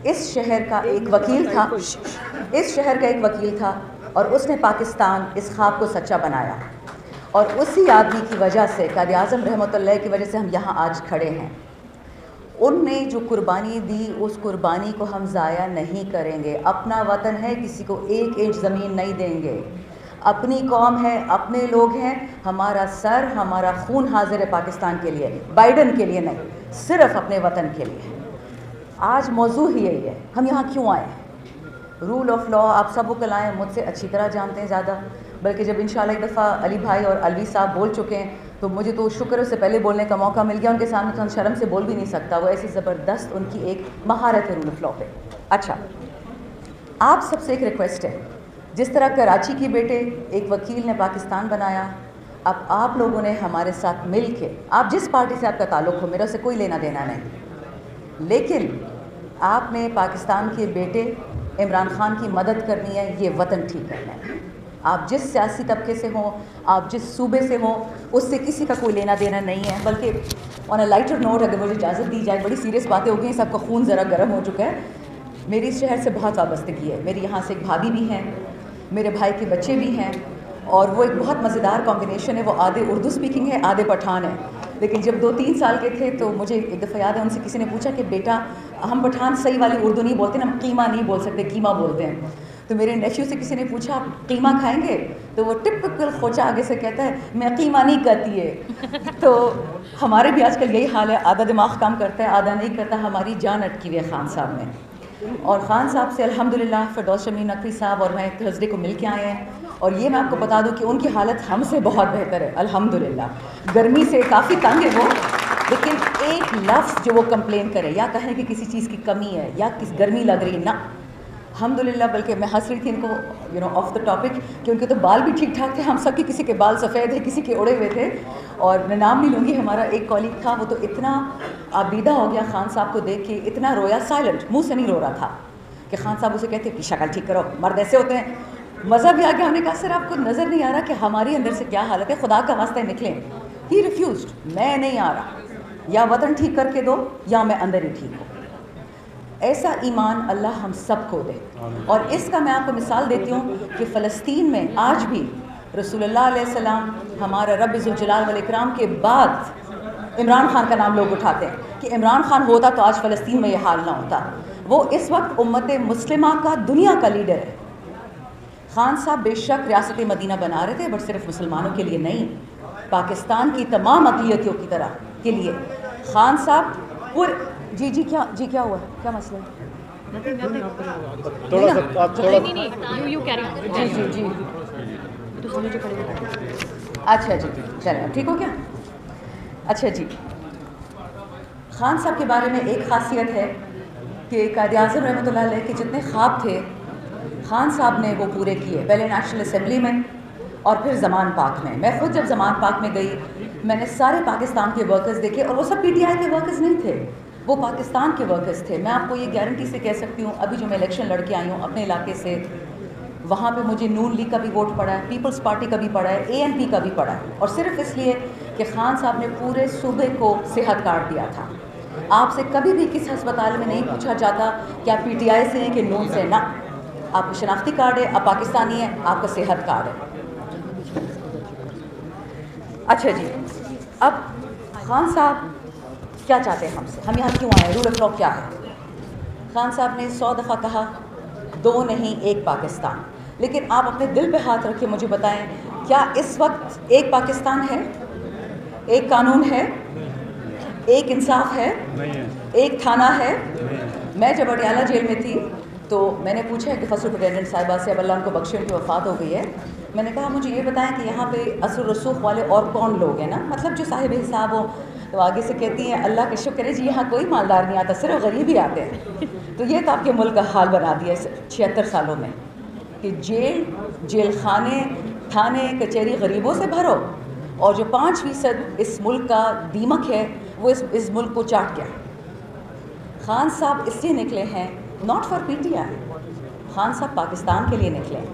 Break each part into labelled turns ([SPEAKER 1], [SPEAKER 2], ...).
[SPEAKER 1] اس شہر کا ایک وکیل تھا اور اس نے پاکستان اس خواب کو سچا بنایا، اور اسی آدمی کی وجہ سے، قائد اعظم رحمۃ اللہ کی وجہ سے ہم یہاں آج کھڑے ہیں۔ ان نے جو قربانی دی اس قربانی کو ہم ضائع نہیں کریں گے۔ اپنا وطن ہے، کسی کو 1 انچ زمین نہیں دیں گے۔ اپنی قوم ہے، اپنے لوگ ہیں، ہمارا سر، ہمارا خون حاضر ہے پاکستان کے لیے، بائیڈن کے لیے نہیں، صرف اپنے وطن کے لیے۔ آج موضوع ہی یہی ہے، ہم یہاں کیوں آئے ہیں۔ رول آف لا آپ سب کو کلائیں، مجھ سے اچھی طرح جانتے ہیں زیادہ، بلکہ جب انشاءاللہ ایک دفعہ علی بھائی اور الوی صاحب بول چکے ہیں تو مجھے تو شکر ہے، سے پہلے بولنے کا موقع مل گیا ان کے سامنے، تو شرم سے بول بھی نہیں سکتا، وہ ایسی زبردست ان کی ایک مہارت ہے رول آف لا پہ۔ اچھا، آپ سب سے ایک ریکویسٹ ہے، جس طرح کراچی کی بیٹے ایک وکیل نے پاکستان بنایا، اب آپ لوگوں نے ہمارے ساتھ مل کے، آپ جس پارٹی سے آپ کا تعلق ہو، میرا سے کوئی لینا دینا نہیں، لیکن آپ نے پاکستان کے بیٹے عمران خان کی مدد کرنی ہے، یہ وطن ٹھیک کرنا ہے۔ آپ جس سیاسی طبقے سے ہوں، آپ جس صوبے سے ہوں، اس سے کسی کا کوئی لینا دینا نہیں ہے، بلکہ آن اے لائٹر نوٹ اگر مجھے اجازت دی جائے، بڑی سیریس باتیں ہو گئی ہیں، سب کا خون ذرا گرم ہو چکا ہے۔ میری اس شہر سے بہت وابستگی ہے، میری یہاں سے ایک بھابھی بھی ہیں، میرے بھائی کے بچے بھی ہیں، اور وہ ایک بہت مزیدار کمبینیشن ہے، وہ آدھے اردو سپیکنگ ہے، آدھے پٹھان ہے۔ لیکن جب 2-3 سال کے تھے تو مجھے ایک دفعہ یاد ہے، ان سے کسی نے پوچھا کہ بیٹا ہم پٹھان صحیح والی اردو نہیں بولتے نا، ہم قیمہ نہیں بول سکتے، قیمہ بولتے ہیں۔ تو میرے نیفیو سے کسی نے پوچھا آپ قیمہ کھائیں گے، تو وہ ٹپکل خوچہ آگے سے کہتا ہے میں قیمہ نہیں کہتی ہے۔ تو ہمارے بھی آج کل یہی حال ہے، آدھا دماغ کام کرتا ہے، آدھا نہیں کرتا، ہماری جان اٹکی ہوئی ہے خان صاحب میں۔ اور خان صاحب سے الحمدللہ فردوس شمیم نقوی صاحب اور میں تھرسڈے کو مل کے آئے ہیں، اور یہ میں آپ کو بتا دوں کہ ان کی حالت ہم سے بہت بہتر ہے الحمدللہ۔ گرمی سے کافی تنگ ہے وہ، لیکن ایک لفظ جو وہ کمپلین کرے یا کہیں کہ کسی چیز کی کمی ہے یا کس گرمی لگ رہی ہے، نہ الحمدللہ۔ بلکہ میں ہنس رہی تھی ان کو آف دا ٹاپک کہ ان کے تو بال بھی ٹھیک ٹھاک تھے، ہم سب کے کسی کے بال سفید ہیں، کسی کے اڑے ہوئے تھے، اور میں نام نہیں لوں گی، ہمارا ایک کالیگ تھا، وہ تو اتنا آبیدہ ہو گیا خان صاحب کو دیکھ کے، اتنا رویا، سائلنٹ، منہ سے نہیں رو رہا تھا، کہ خان صاحب اسے کہتے کہ شکل ٹھیک کرو، مرد ایسے ہوتے ہیں۔ مزہ بھی آ گیا، ہم نے کہا سر آپ کو نظر نہیں آ رہا کہ ہماری اندر سے کیا حالت ہے، خدا کا واسطہ نکلیں۔ ہی ریفیوزڈ، میں نہیں آ رہا، یا وطن ٹھیک کر کے دو یا میں اندر ہی ٹھیک ہوں۔ ایسا ایمان اللہ ہم سب کو دے۔ اور اس کا میں آپ کو مثال دیتی ہوں کہ فلسطین میں آج بھی رسول اللہ علیہ السلام، ہمارا رب ذوالجلال والاکرام کے بعد عمران خان کا نام لوگ اٹھاتے ہیں کہ عمران خان ہوتا تو آج فلسطین میں یہ حال نہ ہوتا۔ وہ اس وقت امت مسلمہ کا، دنیا کا لیڈر ہے۔ خان صاحب بے شک ریاست مدینہ بنا رہے تھے، بٹ صرف مسلمانوں کے لیے نہیں، پاکستان کی تمام اقلیتوں کی طرح کے لیے خان صاحب پورے کیا ہوا، کیا مسئلہ ہے؟ اچھا جی چلیں ٹھیک ہو کیا؟ اچھا جی، خان صاحب کے بارے میں ایک خاصیت ہے کہ قائد اعظم رحمۃ اللہ علیہ کے جتنے خواب تھے خان صاحب نے وہ پورے کیے، پہلے نیشنل اسمبلی میں اور پھر زمان پاک میں۔ میں خود جب زمان پاک میں گئی، میں نے سارے پاکستان کے ورکرز دیکھے، اور وہ سب پی ٹی آئی کے ورکرز نہیں تھے، وہ پاکستان کے ورکرز تھے۔ میں آپ کو یہ گارنٹی سے کہہ سکتی ہوں، ابھی جو میں الیکشن لڑ کے آئی ہوں اپنے علاقے سے، وہاں پہ مجھے نون لیگ کا بھی ووٹ پڑا ہے، پیپلز پارٹی کا بھی پڑا ہے، اے این پی کا بھی پڑا ہے، اور صرف اس لیے کہ خان صاحب نے پورے صوبے کو صحت کارڈ دیا تھا۔ آپ سے کبھی بھی کس ہسپتال میں نہیں پوچھا جاتا کہ آپ پی ٹی آئی سے ہیں کہ نون سے، نہ، آپ کا شناختی کارڈ ہے، آپ پاکستانی ہیں، آپ کا صحت کارڈ ہے۔ اچھا جی، اب خان صاحب کیا چاہتے ہیں ہم سے، ہم یہاں کیوں آئے، رول آف لا کیا ہے؟ خان صاحب نے 100 دفعہ کہا 2 نہیں 1 پاکستان، لیکن آپ اپنے دل پہ ہاتھ رکھ کے مجھے بتائیں، کیا اس وقت ایک پاکستان ہے، ایک قانون ہے، ایک انصاف ہے، ایک تھانہ ہے؟ میں جب اڈیالہ جیل میں تھی تو میں نے پوچھا کہ فصل پریزیڈنٹ صاحبہ سے، اب اللہ ان کو بخشے، ان کی وفات ہو گئی ہے، میں نے کہا مجھے یہ بتائیں کہ یہاں پہ اثر رسوخ والے اور کون لوگ ہیں نا، مطلب جو صاحب حساب ہو؟ تو آگے سے کہتی ہیں اللہ کا شکر ہے جی یہاں کوئی مالدار نہیں آتا، صرف غریب ہی آتے ہیں۔ تو یہ تو آپ کے ملک کا حال بنا دیا 76 سالوں میں کہ جیل خانے، تھانے، کچہری غریبوں سے بھرو، اور جو 5% اس ملک کا دیمک ہے وہ اس ملک کو چاٹ گیا۔ خان صاحب اس لیے نکلے ہیں not for P T I, Khan صاحب پاکستان کے لیے نکلے ہیں۔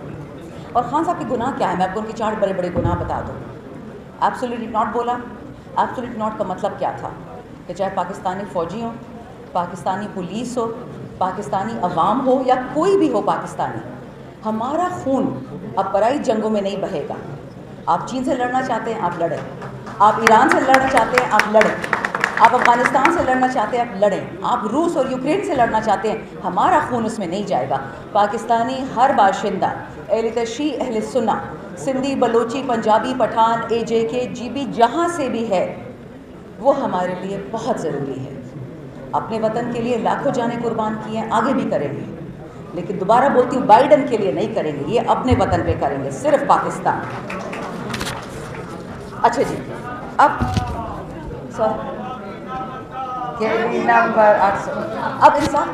[SPEAKER 1] اور خان صاحب کے گناہ کیا ہے، میں آپ کو ان کے 4 بڑے بڑے گناہ بتا دوں۔ ایبسولیٹلی ناٹ بولا، ایبسولیٹ ناٹ کا مطلب کیا تھا کہ چاہے پاکستانی فوجی ہوں، پاکستانی پولیس ہو، پاکستانی عوام ہو یا کوئی بھی ہو پاکستانی، ہمارا خون اب پرائی جنگوں میں نہیں بہے گا. آپ چین سے لڑنا چاہتے ہیں، آپ لڑیں. آپ ایران سے لڑنا چاہتے ہیں، آپ لڑیں. آپ افغانستان سے لڑنا چاہتے ہیں، آپ لڑیں. آپ روس اور یوکرین سے لڑنا چاہتے ہیں، ہمارا خون اس میں نہیں جائے گا. پاکستانی ہر باشندہ، اہل تشیع، اہل سنہ، سندھی، بلوچی، پنجابی، پٹھان، AJK، GB، جہاں سے بھی ہے، وہ ہمارے لیے بہت ضروری ہے. اپنے وطن کے لیے لاکھوں جانیں قربان کی ہیں، آگے بھی کریں گے، لیکن دوبارہ بولتی ہوں بائیڈن کے لیے نہیں کریں گے، یہ اپنے وطن پہ کریں گے، صرف پاکستان. اچھا جی، اب گیلری نمبر 800، اب انصاف،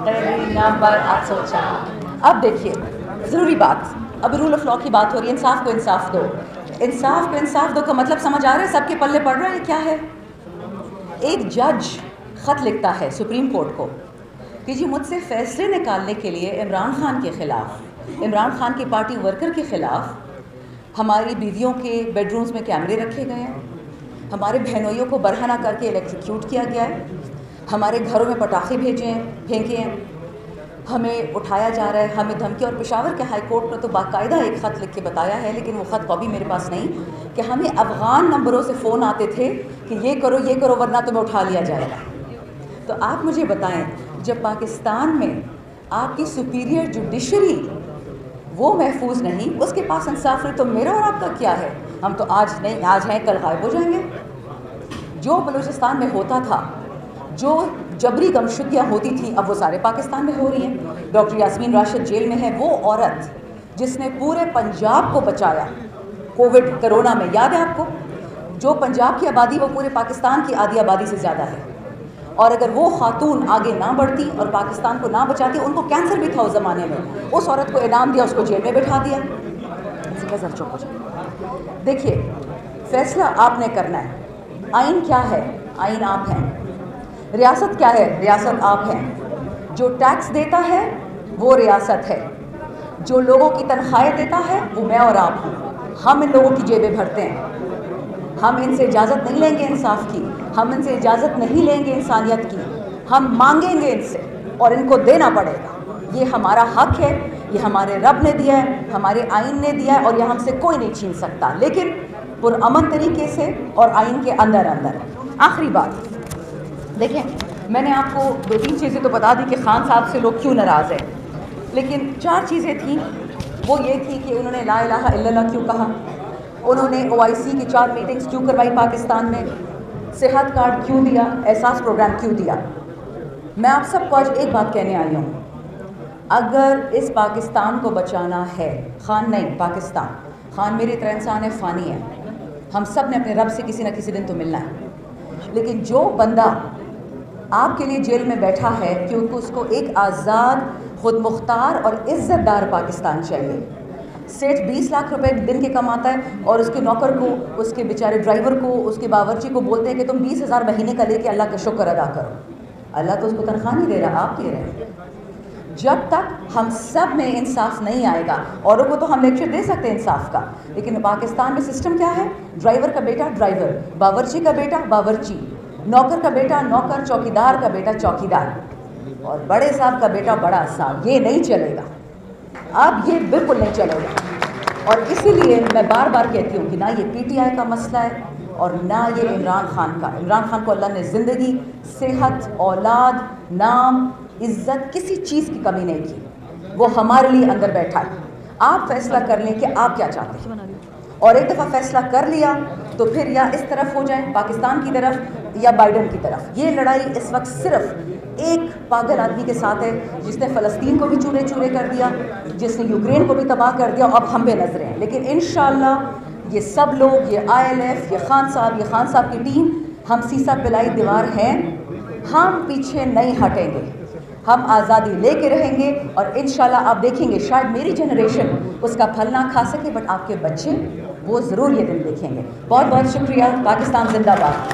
[SPEAKER 1] گیلری نمبر 804. اب دیکھیے ضروری بات، اب رول آف لا کی بات ہو رہی ہے. انصاف کو انصاف دو، انصاف کو انصاف دو کا مطلب سمجھ آ رہا ہے؟ سب کے پلے پڑ رہا ہے کیا ہے؟ ایک جج خط لکھتا ہے سپریم کورٹ کو کہ جی مجھ سے فیصلے نکالنے کے لیے عمران خان کے خلاف، عمران خان کی پارٹی ورکر کے خلاف ہماری بیویوں کے بیڈ رومز میں کیمرے رکھے گئے ہیں، ہمارے بہنوئیوں کو برہنہ کر کے الیکٹریکیوٹ کیا گیا ہے، ہمارے گھروں میں پٹاخے پھینکے ہیں، ہمیں اٹھایا جا رہا ہے، ہمیں دھمکی. اور پشاور کے ہائی کورٹ نے تو باقاعدہ ایک خط لکھ کے بتایا ہے، لیکن وہ خط کاپی میرے پاس نہیں، کہ ہمیں افغان نمبروں سے فون آتے تھے کہ یہ کرو ورنہ تمہیں اٹھا لیا جائے گا. تو آپ مجھے بتائیں، جب پاکستان میں آپ کی سپیریئر جوڈیشری وہ محفوظ نہیں، اس کے پاس انصاف نہیں، تو میرا اور آپ کا کیا ہے؟ ہم تو آج ہیں کل غائب ہو جائیں گے. جو بلوچستان میں ہوتا تھا، جو جبری گمشدگیاں ہوتی تھیں، اب وہ سارے پاکستان میں ہو رہی ہیں. ڈاکٹر یاسمین راشد جیل میں ہے، وہ عورت جس نے پورے پنجاب کو بچایا کووڈ کرونا میں، یاد ہے آپ کو؟ جو پنجاب کی آبادی وہ پورے پاکستان کی آدھی آبادی سے زیادہ ہے. اور اگر وہ خاتون آگے نہ بڑھتی اور پاکستان کو نہ بچاتی، ان کو کینسر بھی تھا اس زمانے میں، اس عورت کو انعام دیا، اس کو جیل میں بٹھا دیا. دیکھیے فیصلہ آپ نے کرنا ہے. آئین کیا ہے؟ آئین آپ ہیں. ریاست کیا ہے؟ ریاست آپ ہیں. جو ٹیکس دیتا ہے وہ ریاست ہے، جو لوگوں کی تنخواہیں دیتا ہے وہ میں اور آپ ہوں. ہم ان لوگوں کی جیبیں بھرتے ہیں. ہم ان سے اجازت نہیں لیں گے انصاف کی، ہم ان سے اجازت نہیں لیں گے انسانیت کی. ہم مانگیں گے ان سے اور ان کو دینا پڑے گا. یہ ہمارا حق ہے، یہ ہمارے رب نے دیا ہے، ہمارے آئین نے دیا ہے، اور یہ ہم سے کوئی نہیں چھین سکتا، لیکن پرامن طریقے سے اور آئین کے اندر. آخری بات دیکھیں، میں نے آپ کو 2-3 چیزیں تو بتا دی کہ خان صاحب سے لوگ کیوں ناراض ہیں، لیکن 4 چیزیں تھیں. وہ یہ تھی کہ انہوں نے لا الہ الا اللہ کیوں کہا، انہوں نے OIC کی 4 میٹنگز کیوں کروائی پاکستان میں، صحت کارڈ کیوں دیا، احساس پروگرام کیوں دیا. میں آپ سب کو آج ایک بات کہنے آئی ہوں، اگر اس پاکستان کو بچانا ہے، خان نہیں پاکستان، خان میری طرح انسان ہے، فانی ہے، ہم سب نے اپنے رب سے کسی نہ کسی دن تو ملنا ہے، لیکن جو بندہ آپ کے لیے جیل میں بیٹھا ہے کیونکہ اس کو ایک آزاد، خود مختار اور عزت دار پاکستان چاہیے. سیٹھ 20 لاکھ روپے دن کے کماتا ہے اور اس کے نوکر کو، اس کے بیچارے ڈرائیور کو، اس کے باورچی کو بولتے ہیں کہ تم 20,000 مہینے کا لے کے اللہ کا شکر ادا کرو. اللہ تو اس کو تنخواہ نہیں دے رہا، آپ دے رہے ہیں. جب تک ہم سب میں انصاف نہیں آئے گا، اوروں کو تو ہم لیکچر دے سکتے ہیں انصاف کا، لیکن پاکستان میں سسٹم کیا ہے؟ ڈرائیور کا بیٹا ڈرائیور، باورچی کا بیٹا باورچی، نوکر کا بیٹا نوکر، چوکیدار کا بیٹا چوکیدار، اور بڑے صاحب کا بیٹا بڑا صاحب. یہ نہیں چلے گا، اب یہ بالکل نہیں چلے گا. اور اسی لیے میں بار بار کہتی ہوں کہ نہ یہ PTI کا مسئلہ ہے اور نہ یہ عمران خان کا. عمران خان کو اللہ نے زندگی، صحت، اولاد، نام، عزت، کسی چیز کی کمی نہیں کی. وہ ہمارے لیے اندر بیٹھا ہے. آپ فیصلہ کر لیں کہ آپ کیا چاہتے ہیں، اور ایک دفعہ فیصلہ کر لیا تو پھر یا اس طرف ہو جائیں پاکستان کی طرف یا بائیڈن کی طرف. یہ لڑائی اس وقت صرف ایک پاگل آدمی کے ساتھ ہے جس نے فلسطین کو بھی چورے چورے کر دیا، جس نے یوکرین کو بھی تباہ کر دیا، اب ہم بے نظریں ہیں. لیکن انشاءاللہ یہ سب لوگ، یہ ILF، یہ خان صاحب کی ٹیم، ہم سیسا پلائی دیوار ہیں، ہم پیچھے نہیں ہٹیں گے، ہم آزادی لے کے رہیں گے. اور انشاءاللہ آپ دیکھیں گے، شاید میری جنریشن اس کا پھل نہ کھا سکے، بٹ آپ کے بچے وہ ضرور یہ دن دیکھیں گے. بہت بہت شکریہ. پاکستان زندہ باد.